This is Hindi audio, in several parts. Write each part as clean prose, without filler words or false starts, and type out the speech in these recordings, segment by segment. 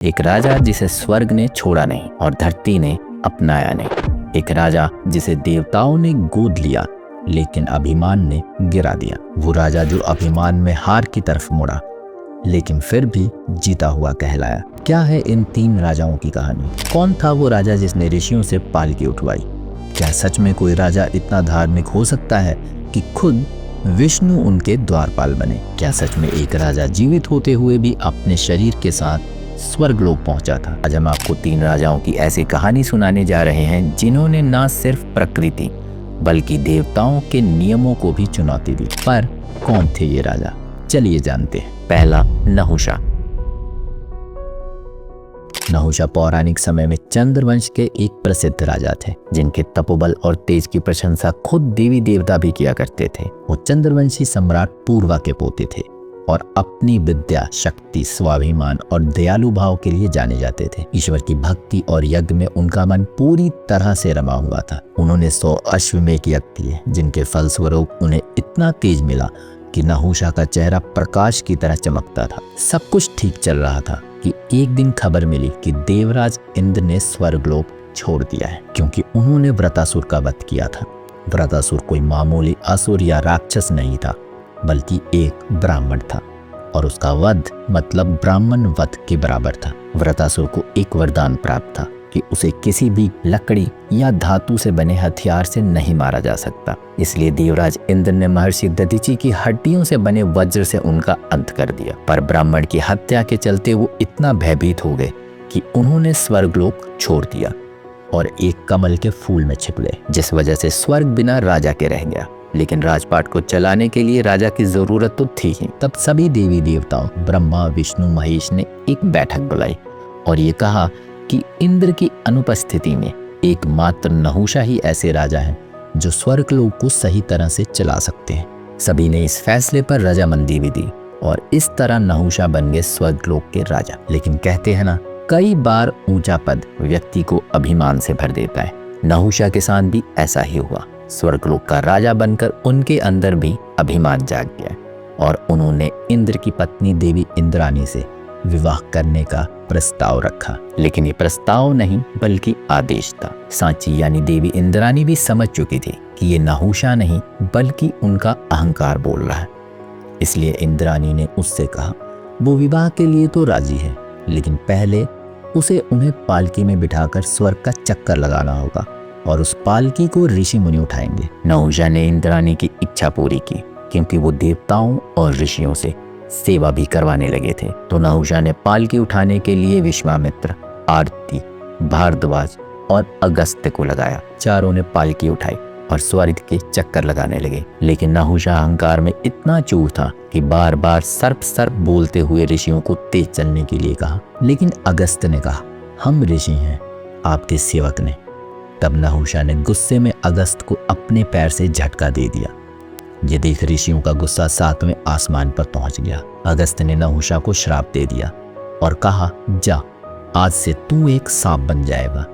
एक राजा जिसे स्वर्ग ने छोड़ा नहीं और धरती ने अपनाया नहीं। एक राजा जिसे देवताओं ने गोद लिया लेकिन अभिमान ने गिरा दिया। वो राजा जो अभिमान में हार की तरफ मुड़ा लेकिन फिर भी जीता हुआ कहलाया। क्या है इन तीन राजाओं की कहानी? कौन था वो राजा जिसने ऋषियों से पालकी उठवाई? क्या सच में कोई राजा इतना धार्मिक हो सकता है कि खुद विष्णु उनके द्वारपाल बने? क्या सच में एक राजा जीवित होते हुए भी अपने शरीर के साथ स्वर्गलोक पहुंचा था? आज हम आपको तीन राजाओं की ऐसी कहानी सुनाने जा रहे हैं जिन्होंने न सिर्फ प्रकृति बल्कि देवताओं के नियमों को भी चुनौती दी। पर कौन थे ये राजा? चलिए जानते हैं। पहला, नहुषा। नहुषा पौराणिक समय में चंद्रवंश के एक प्रसिद्ध राजा थे जिनके तपोबल और तेज की प्रशंसा खुद देवी देवता भी किया करते थे। वो चंद्रवंशी सम्राट पूर्वा के पोते थे और अपनी विद्या, शक्ति, स्वाभिमान और दयालु भाव के लिए जाने जाते थे। ईश्वर की भक्ति और यज्ञ में उनका मन पूरी तरह से रमा हुआ था। उन्होंने 100 अश्वमेध यज्ञ किए जिनके फलस्वरूप उन्हें इतना तेज मिला कि नहुषा का चेहरा प्रकाश की तरह चमकता था। सब कुछ ठीक चल रहा था कि एक दिन खबर मिली कि देवराज इंद्र ने स्वर्गलोक छोड़ दिया है क्योंकि उन्होंने वृतासुर का वध किया था। वृतासुर कोई मामूली असुर या राक्षस नहीं था बल्कि एक ब्राह्मण था और उसका वध मतलब ब्राह्मण वध के बराबर था। वृतासुर को एक वरदान प्राप्त था कि उसे किसी भी लकड़ी या धातु से बने हथियार से नहीं मारा जा सकता। इसलिए देवराज इंद्र ने महर्षि दधीचि की हड्डियों से बने वज्र से उनका अंत कर दिया। पर ब्राह्मण की हत्या के चलते वो इतना भयभीत हो गए कि उन्होंने स्वर्गलोक छोड़ दिया और एक कमल के फूल में छिप गए, जिस वजह से स्वर्ग बिना राजा के रह गया। लेकिन राजपाट को चलाने के लिए राजा की जरूरत तो थी ही। तब सभी देवी देवताओं ब्रह्मा, विष्णु, महेश ने एक बैठक बुलाई और ये कहा कि इंद्र की अनुपस्थिति में एकमात्र नहुषा ही ऐसे राजा हैं जो स्वर्गलोक को सही तरह से चला सकते हैं। सभी ने इस फैसले पर रजामंदी भी दी और इस तरह नहुषा बन गए स्वर्गलोक के राजा। लेकिन कहते हैं ना, कई बार ऊंचा पद व्यक्ति को अभिमान से भर देता है। नहुषा के साथ भी ऐसा ही हुआ। स्वर्गलोक का राजा बनकर उनके अंदर भी अभिमान जाग गया और उन्होंने इंद्र की पत्नी देवी इंद्राणी से विवाह करने का प्रस्ताव रखा। लेकिन ये प्रस्ताव नहीं बल्कि आदेश था। सांची यानी देवी इंद्राणी भी समझ चुकी थी कि ये नहुषा नहीं बल्कि उनका अहंकार बोल रहा है। इसलिए इंद्राणी ने उससे कहा वो विवाह के लिए तो राजी है लेकिन पहले उसे उन्हें पालकी में बिठाकर स्वर्ग का चक्कर लगाना होगा और उस पालकी को ऋषि मुनि उठाएंगे। नहुषा ने इंद्राणी की इच्छा पूरी की क्योंकि वो देवताओं और ऋषियों से सेवा भी करवाने लगे थे। तो नहुषा ने पालकी उठाने के लिए विश्वामित्र, आरती, भारद्वाज और अगस्त्य को लगाया। चारों ने पालकी उठाई और स्वर्ग के चक्कर लगाने लगे। लेकिन नहुषा अहंकार में इतना चूर था कि बार बार सर्प सर्प बोलते हुए ऋषियों को तेज चलने के लिए कहा। लेकिन अगस्त्य ने कहा हम ऋषि हैं, आपके सेवक ने। तब नहुषा ने गुस्से में अगस्त्य को अपने पैर से झटका दे दिया। ये देख ऋषियों का गुस्सा 7वें आसमान पर पहुंच गया। अगस्त्य ने नहुषा को श्राप दे दिया और कहा जा, आज से तू एक सांप बन जाएगा।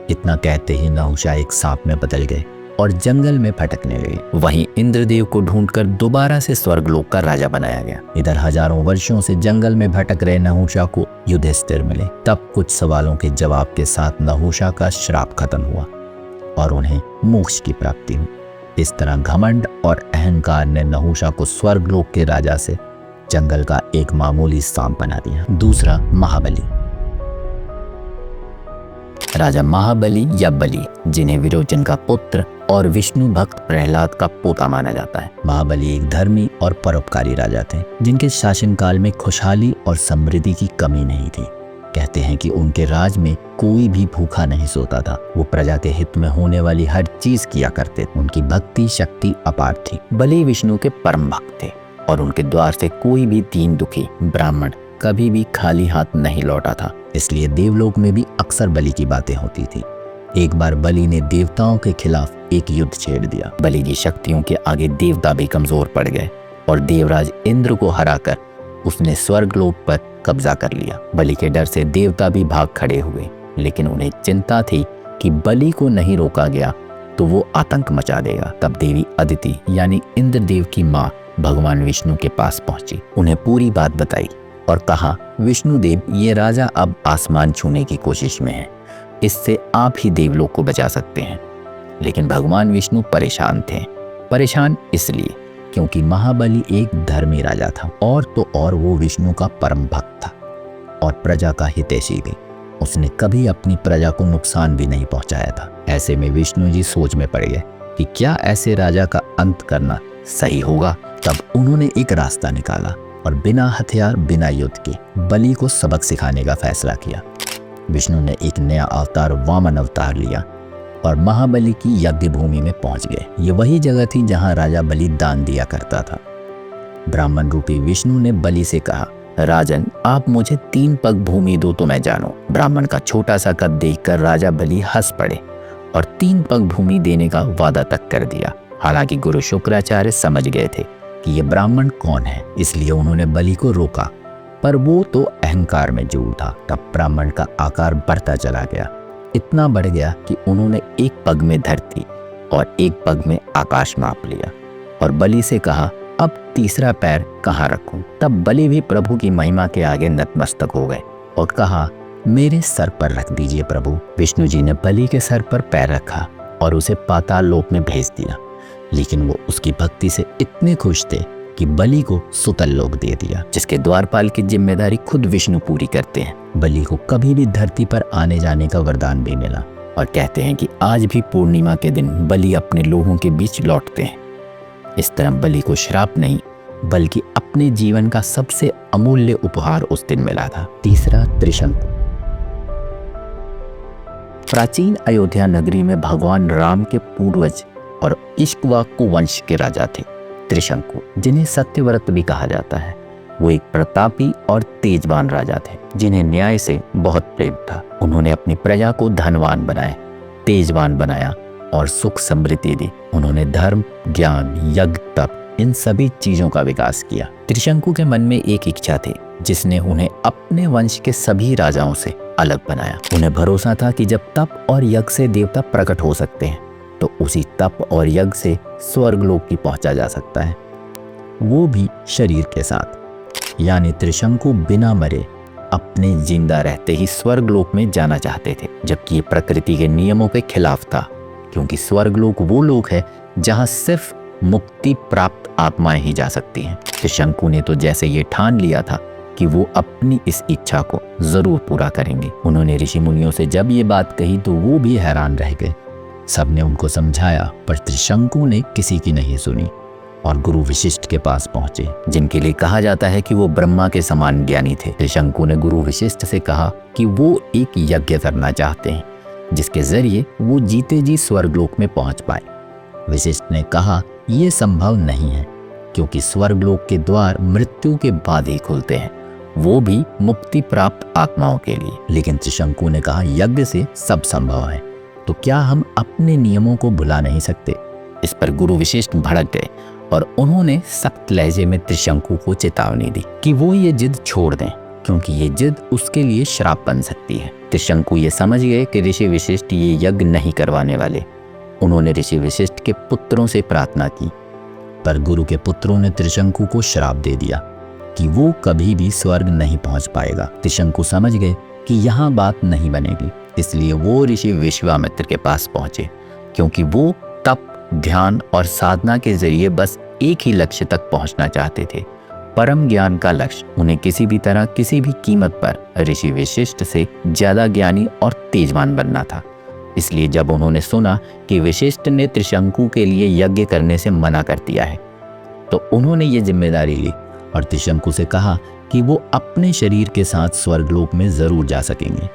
इतना कहते ही नहुषा एक सांप में बदल गए और जंगल में भटकने लगे। वहीं इंद्रदेव को ढूंढकर दोबारा से स्वर्गलोक का राजा बनाया गया। इधर हजारों वर्षों से जंगल में भटक रहे नहुषा को युधिष्ठिर मिले। तब कुछ सवालों के जवाब के साथ नहुषा का श्राप खत्म हुआ और उन्हें मोक्ष की प्राप्ति हुई। इस तरह घमंड और अहंकार ने नहुषा को स्वर्गलोक के राजा से जंगल का एक मामूली सांप बना दिया। दूसरा, महाबली। राजा महाबली या बलि, जिन्हें विरोचन का पुत्र और विष्णु भक्त प्रहलाद का पोता माना जाता है। महाबली एक धर्मी और परोपकारी राजा थे जिनके शासनकाल में खुशहाली और समृद्धि की कमी नहीं थी। कहते हैं कि उनके राज में कोई भी भूखा नहीं सोता था। वो प्रजा के हित में होने वाली हर चीज किया करते थे। उनकी भक्ति शक्ति अपार थी। बलि विष्णु के परम भक्त थे और उनके द्वार से कोई भी दीन दुखी ब्राह्मण कभी भी खाली हाथ नहीं लौटा था। इसलिए देवलोक में भी अक्सर बलि की बातें होती थी। एक बार बलि ने देवताओं के खिलाफ एक युद्ध छेड़ दिया। बलि की शक्तियों के आगे देवता भी कमजोर पड़ गए और देवराज इंद्र को हराकर उसने स्वर्गलोक पर कब्जा कर लिया। बलि के डर से देवता भी भाग खड़े हुए, लेकिन उन्हें चिंता थी कि बलि को नहीं रोका गया तो वो आतंक मचा देगा। तब देवी अदिति यानी इंद्रदेव की माँ भगवान विष्णु के पास पहुंची, उन्हें पूरी बात बताई और कहा, विष्णुदेव, ये राजा अब आसमान छूने की कोशिश में है, इससे आप ही देवलोक को बचा सकते हैं। लेकिन भगवान विष्णु परेशान थे। परेशान इसलिए क्योंकि महाबली एक धर्मी राजा था, और तो और वो विष्णु का परम भक्त था और प्रजा का हितैषी भी। उसने कभी अपनी प्रजा को नुकसान भी नहीं पहुंचाया था। ऐसे में विष्णु जी सोच में पड़ गए कि क्या ऐसे राजा का अंत करना सही होगा। तब उन्होंने एक रास्ता निकाला और बिना हथियार, बिना युद्ध के बलि को सबक सिखाने का फैसला किया। विष्णु ने एक नया अवतार, वामन अवतार लिया और महाबली की यज्ञ भूमि में पहुंच गए। ये वही जगह थी जहां राजा बलि दान दिया करता था। ब्राह्मण रूपी विष्णु ने बलि से कहा, राजन, आप मुझे 3 पग भूमि दो तो मैं जानूं। ब्राह्मण का छोटा सा कद देखकर राजा बलि हंस पड़े और 3 पग भूमि देने का वादा तक कर दिया। हालांकि गुरु शुक्राचार्य समझ गए थे कि ये ब्राह्मण कौन है, इसलिए उन्होंने बलि को रोका, पर वो तो अहंकार में जूड़ था। तब ब्राह्मण का आकार बढ़ता चला गया, इतना बढ़ गया कि उन्होंने 1 पग में धरती और 1 पग में आकाश माप लिया और बलि से कहा, अब तीसरा पैर कहाँ रखूं? तब बलि भी प्रभु की महिमा के आगे नतमस्तक हो गए और कहा, मेरे सर पर रख दीजिए प्रभु। विष्णु जी ने बलि के सर पर पैर रखा और उसे पाताल लोक में भेज दिया। लेकिन वो उसकी भक्ति से इतने खुश थे कि बलि को सुतल लोक दे दिया, जिसके द्वारपाल की जिम्मेदारी खुद विष्णु पूरी करते हैं। बलि को कभी भी धरती पर आने जाने का वरदान भी मिला और कहते हैं कि आज भी पूर्णिमा के दिन बलि अपने लोगों के बीच लौटते हैं। इस तरह बलि को श्राप नहीं, बल्कि अपने जीवन का सबसे अमूल्य उपहार उस दिन मिला था। तीसरा, त्रिशंकु। प्राचीन अयोध्या नगरी में भगवान राम के पूर्वज और इक्ष्वाकु वंश के राजा थे त्रिशंकु, जिन्हें सत्यव्रत भी कहा जाता है। वो एक प्रतापी और तेजवान राजा थे, जिन्हें न्याय से बहुत प्रेम था। उन्होंने अपनी प्रजा को धनवान बनाया, तेजवान बनाया और सुख समृद्धि दी। उन्होंने धर्म, ज्ञान, यज्ञ, तप, इन सभी चीजों का विकास किया। त्रिशंकु के मन में एक इच्छा थी, जिसने उन्हें अपने वंश के सभी राजाओं से अलग बनाया। उन्हें भरोसा था कि जब तप और यज्ञ से देवता प्रकट हो सकते हैं, तो उसी तप और यज्ञ से स्वर्गलोक की पहुंचा जा सकता है, वो भी शरीर के साथ। यानी त्रिशंकु बिना मरे अपने जिंदा रहते ही स्वर्गलोक में जाना चाहते थे, जबकि ये प्रकृति के नियमों के खिलाफ था, क्योंकि स्वर्गलोक वो लोक है जहां सिर्फ मुक्ति प्राप्त आत्माएं ही जा सकती हैं। त्रिशंकु ने तो जैसे ये ठान लिया था कि वो अपनी इस इच्छा को जरूर पूरा करेंगे। उन्होंने ऋषि मुनियों से जब ये बात कही तो वो भी हैरान रह गए। सबने उनको समझाया, पर त्रिशंकु ने किसी की नहीं सुनी और गुरु वशिष्ठ के पास पहुंचे, जिनके लिए कहा जाता है कि वो ब्रह्मा के समान ज्ञानी थे। त्रिशंकु ने गुरु वशिष्ठ से कहा कि वो एक यज्ञ करना चाहते हैं, जिसके जरिए वो जीते जी स्वर्गलोक में पहुंच पाए। वशिष्ठ ने कहा, यह संभव नहीं है, क्योंकि स्वर्गलोक के द्वार मृत्यु के बाद ही खुलते हैं, वो भी मुक्ति प्राप्त आत्माओं के लिए। लेकिन त्रिशंकु ने कहा, यज्ञ से सब संभव है, तो क्या हम अपने नियमों को भुला नहीं सकते? इस पर गुरु वशिष्ठ भड़क गए और उन्होंने सख्त लहजे में त्रिशंकु को चेतावनी दी कि वो ये जिद छोड़ दें, क्योंकि ये जिद उसके लिए श्राप बन सकती है। त्रिशंकु ये समझ गए कि ऋषि वशिष्ठ ये यज्ञ नहीं करवाने वाले। उन्होंने ऋषि वशिष्ठ के पुत्रों से प्रार्थना की, पर गुरु के पुत्रों ने त्रिशंकु को श्राप दे दिया कि वो कभी भी स्वर्ग नहीं पहुंच पाएगा। त्रिशंकु समझ गए कि यहाँ बात नहीं बनेगी, इसलिए वो ऋषि विश्वामित्र के पास पहुंचे, क्योंकि वो तप, ध्यान और साधना के जरिए बस एक ही लक्ष्य तक पहुंचना चाहते थे, परम ज्ञान का लक्ष्य। उन्हें किसी भी तरह, किसी भी कीमत पर ऋषि वशिष्ठ से ज्यादा ज्ञानी और तेजवान बनना था। इसलिए जब उन्होंने सुना कि वशिष्ठ ने त्रिशंकु के लिए यज्ञ करने से मना कर दिया है, तो उन्होंने ये जिम्मेदारी ली और त्रिशंकु से कहा कि वो अपने शरीर के साथ स्वर्गलोक में जरूर जा सकेंगे।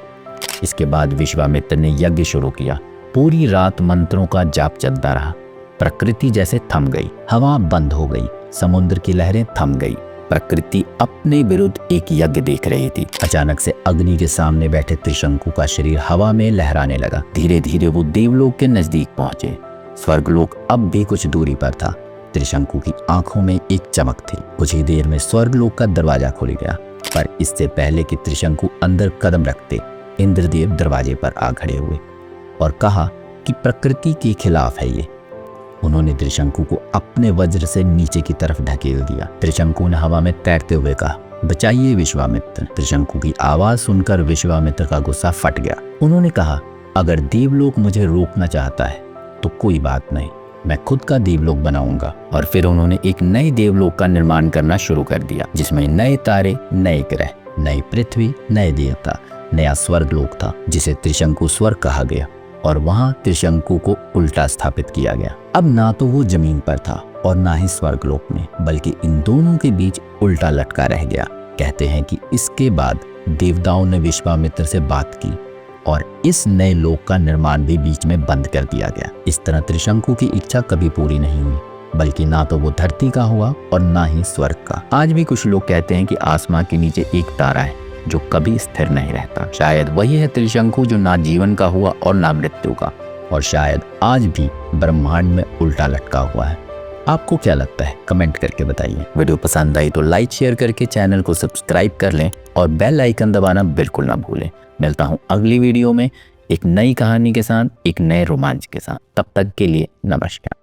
इसके बाद विश्वामित्र ने यज्ञ शुरू किया। पूरी रात मंत्रों का जाप चलता रहा। प्रकृति जैसे थम गई, हवा बंद हो गई, समुद्र की लहरें थम गई। प्रकृति अपने विरुद्ध एक यज्ञ देख रही थी। अचानक से अग्नि के सामने बैठे त्रिशंकु का शरीर हवा में लहराने लगा। धीरे धीरे वो देवलोक के नजदीक पहुंचे। स्वर्गलोक अब भी कुछ दूरी पर था। त्रिशंकु की आंखों में एक चमक थी। कुछ ही देर में स्वर्गलोक का दरवाजा खुल गया, पर इससे पहले कि त्रिशंकु अंदर कदम रखते, इंद्रदेव दरवाजे पर आ खड़े हुए और कहा कि प्रकृति के खिलाफ है ये। उन्होंने त्रिशंकु को अपने वज्र से नीचे की तरफ ढकेल दिया। त्रिशंकु ने हवा में तैरते हुए कहा, बचाइए विश्वामित्र। त्रिशंकु की आवाज सुनकर विश्वामित्र का गुस्सा फट गया। उन्होंने कहा, अगर देवलोक मुझे रोकना चाहता है तो कोई बात नहीं, मैं खुद का देवलोक बनाऊंगा। और फिर उन्होंने एक नए देवलोक का निर्माण करना शुरू कर दिया, जिसमें नए तारे, नए ग्रह, नई पृथ्वी, नए देवता, नया स्वर्गलोक था जिसे त्रिशंकु स्वर्ग कहा गया। और वहां त्रिशंकु को उल्टा स्थापित किया गया। अब ना तो वो जमीन पर था और ना ही स्वर्गलोक में, बल्कि इन दोनों के बीच उल्टा लटका रह गया। कहते हैं कि इसके बाद देवताओं ने विश्वामित्र से बात की और इस नए लोक का निर्माण भी बीच में बंद कर दिया गया। इस तरह त्रिशंकु की इच्छा कभी पूरी नहीं हुई, बल्कि ना तो वो धरती का हुआ और ना ही स्वर्ग का। आज भी कुछ लोग कहते हैं कि आसमां के नीचे एक तारा है जो कभी स्थिर नहीं रहता। शायद वही है त्रिशंकु, जो ना जीवन का हुआ और ना मृत्यु का, और शायद आज भी ब्रह्मांड में उल्टा लटका हुआ है। आपको क्या लगता है? कमेंट करके बताइए। वीडियो पसंद आई तो लाइक शेयर करके चैनल को सब्सक्राइब कर लें और बेल आइकन दबाना बिल्कुल ना भूलें। मिलता हूँ अगली वीडियो में एक नई कहानी के साथ, एक नए रोमांच के साथ। तब तक के लिए नमस्कार।